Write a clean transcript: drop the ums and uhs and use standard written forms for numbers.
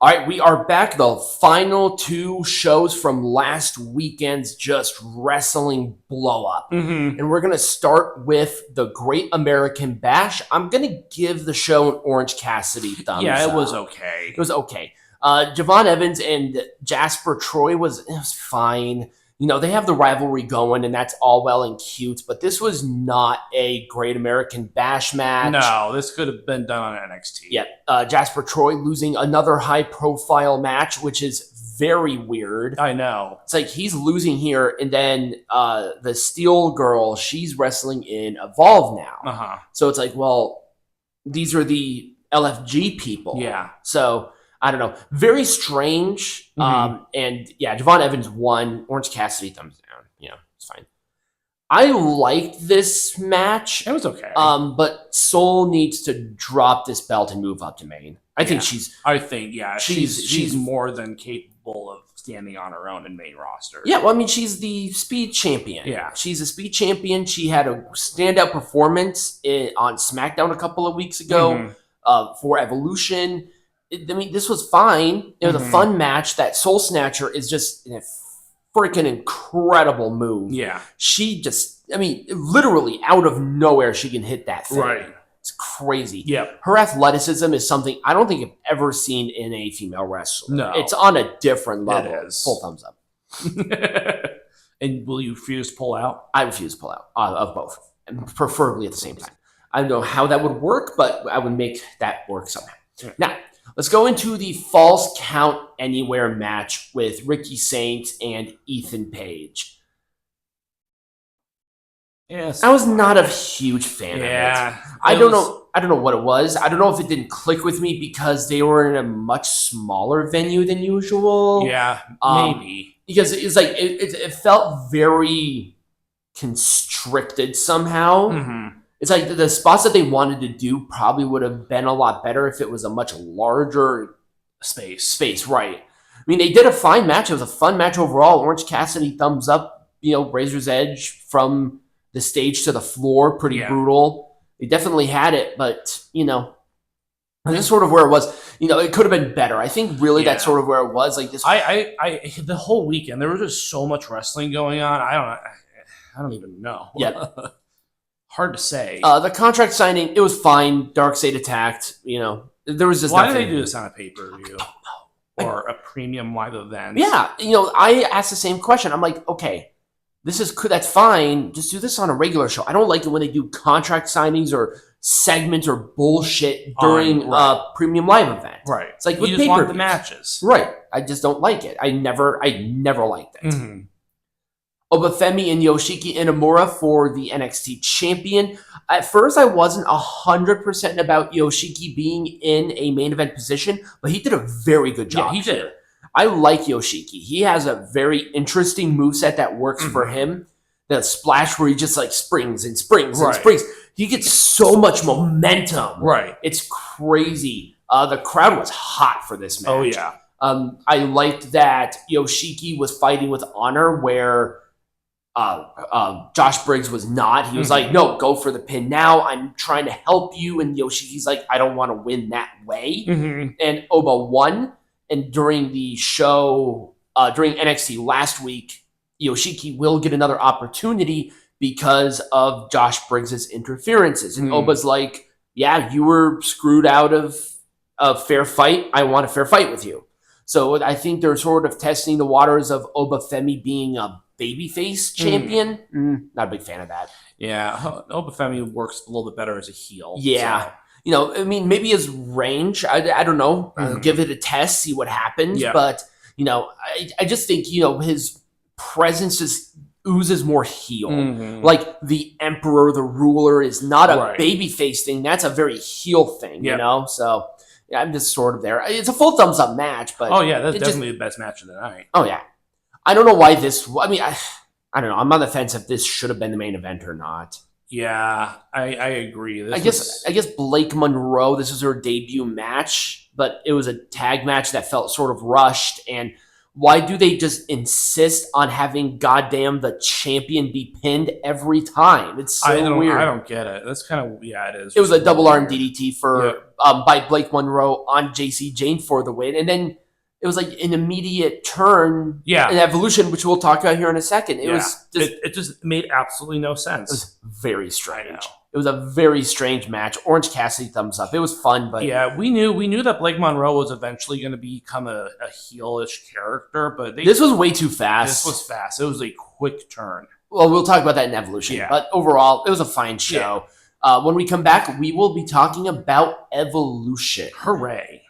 All right, we are back. The final two shows from last weekend's just wrestling blow up. And we're going to start with the Great American Bash. I'm going to give the show an Orange Cassidy thumbs up. It was okay. It was okay. Javon Evans and Jasper Troy was fine. You know, they have the rivalry going, and that's all well and cute, but this was not a Great American Bash match. No, this could have been done on NXT. Yeah, Jasper Troy losing another high-profile match, which is very weird. I know. It's like he's losing here, and then the Steel Girl, she's wrestling in Evolve now. So it's like, well, these are the LFG people. Yeah. So I don't know. Very strange. And yeah, Javon Evans won. Orange Cassidy thumbs down. Yeah, it's fine. I liked this match. It was okay. But Soul needs to drop this belt and move up to main. I think she's more than capable of standing on her own in main roster. Yeah, well, I mean, she's the speed champion. Yeah. She's a speed champion. She had a standout performance on SmackDown a couple of weeks ago for Evolution. I mean, this was fine. It was a fun match. That Soul Snatcher is just a freaking incredible move. Yeah. She just, I mean, literally out of nowhere, she can hit that thing. Right. It's crazy. Yep. Her athleticism is something I don't think I've ever seen in a female wrestler. No. It's on a different level. It is. Full thumbs up. And will you refuse to pull out? I refuse to pull out of both, and preferably at the same time. I don't know how that would work, but I would make that work somehow. Right. Now, let's go into the Falls Count Anywhere match with Ricky Saints and Ethan Page. Yes. I was not a huge fan of it. I don't know what it was. I don't know if it didn't click with me because they were in a much smaller venue than usual. Yeah, maybe. Because it's like it felt very constricted somehow. It's like the spots that they wanted to do probably would have been a lot better if it was a much larger space, right? I mean, they did a fine match. It was a fun match overall. Orange Cassidy thumbs up. You know, Razor's Edge from the stage to the floor, pretty brutal. They definitely had it, but you know, that's sort of where it was. You know, it could have been better. I think really that's sort of where it was. Like this, I the whole weekend there was just so much wrestling going on. I don't even know. Yeah. Hard to say. The contract signing, it was fine. Darkseid attacked. You know, there was just why nothing. did they do this on a pay-per-view or a premium live event? Yeah, you know, I asked the same question. I'm like, okay, that's fine. Just do this on a regular show. I don't like it when they do contract signings or segments or bullshit during a premium live event. Right. It's like you with just want the pay-per-views. matches. Right. I just don't like it. I never liked it. Oba Femi and Yoshiki Inamura for the NXT champion. At first, I wasn't 100% about Yoshiki being in a main event position, but he did a very good job. Yeah, he did. I like Yoshiki. He has a very interesting moveset that works for him. The splash where he just like springs and springs and springs. He gets so much momentum. Right. It's crazy. The crowd was hot for this match. Oh, yeah. I liked that Yoshiki was fighting with honor where Josh Briggs was not. He was like, no, go for the pin now. I'm trying to help you. And Yoshiki's like, I don't want to win that way. And Oba won. And during the show, during NXT last week, Yoshiki will get another opportunity because of Josh Briggs' interferences. And Oba's like, yeah, you were screwed out of a fair fight. I want a fair fight with you. So I think they're sort of testing the waters of Oba Femi being a babyface champion. Not a big fan of that. Yeah, Oba Femi works a little bit better as a heel. Yeah. So. You know, I mean, maybe his range, I don't know. Give it a test, see what happens. Yeah. But, you know, I just think, you know, his presence just oozes more heel. Like the Emperor, the Ruler is not a babyface thing. That's a very heel thing, you know? So, yeah, I'm just sort of there. It's a full thumbs up match, but... Oh, yeah, that's definitely the best match of the night. Oh, yeah. I don't know why this... I mean, I don't know. I'm on the fence if this should have been the main event or not. Yeah, I agree. I guess Blake Monroe, this was her debut match, but it was a tag match that felt sort of rushed. And Why do they just insist on having goddamn the champion be pinned every time? It's so weird. I don't get it. That's kind of, yeah, it is. It was a double arm DDT by Blake Monroe on JC Jane for the win. And then it was like an immediate turn, an evolution, which we'll talk about here in a second. It just made absolutely no sense. It was very strange. It was a very strange match. Orange Cassidy thumbs up. It was fun, but yeah, we knew that Blake Monroe was eventually going to become a heelish character, but this was way too fast. This was fast. It was a quick turn. Well, we'll talk about that in Evolution, but overall, it was a fine show. When we come back, we will be talking about Evolution. Hooray!